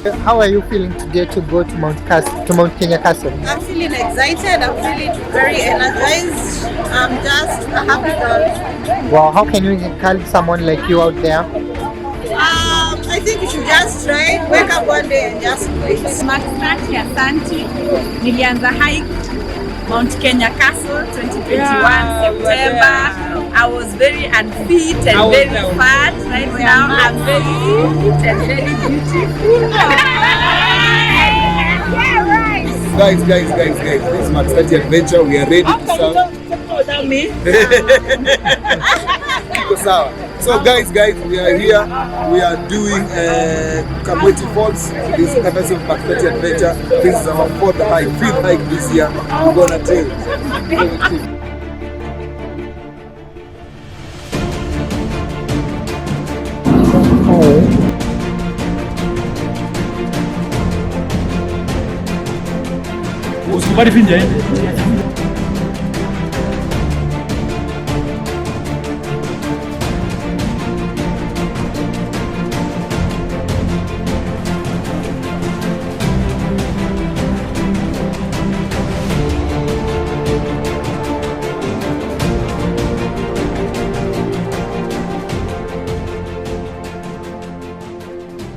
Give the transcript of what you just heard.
How are you feeling today to go to Mount Kenya Castle? I'm feeling excited. I'm feeling very energized. I'm just a happy girl. Wow, how can you encourage someone like you out there? I think you should just try. Wake up one day and just do it. Maxati Asanti, nilianza hike Mount Kenya Castle 2021 September. I was very unfit and very fat. Right now I'm very fit and very beautiful. Yeah, right. Guys, this is Maxati Adventure. We are ready to serve. Me. So guys, we are here. We are doing Kamweti Falls. This is courtesy of Maxati Adventure. This is our fifth hike this year. We're gonna take. Usikubali finja.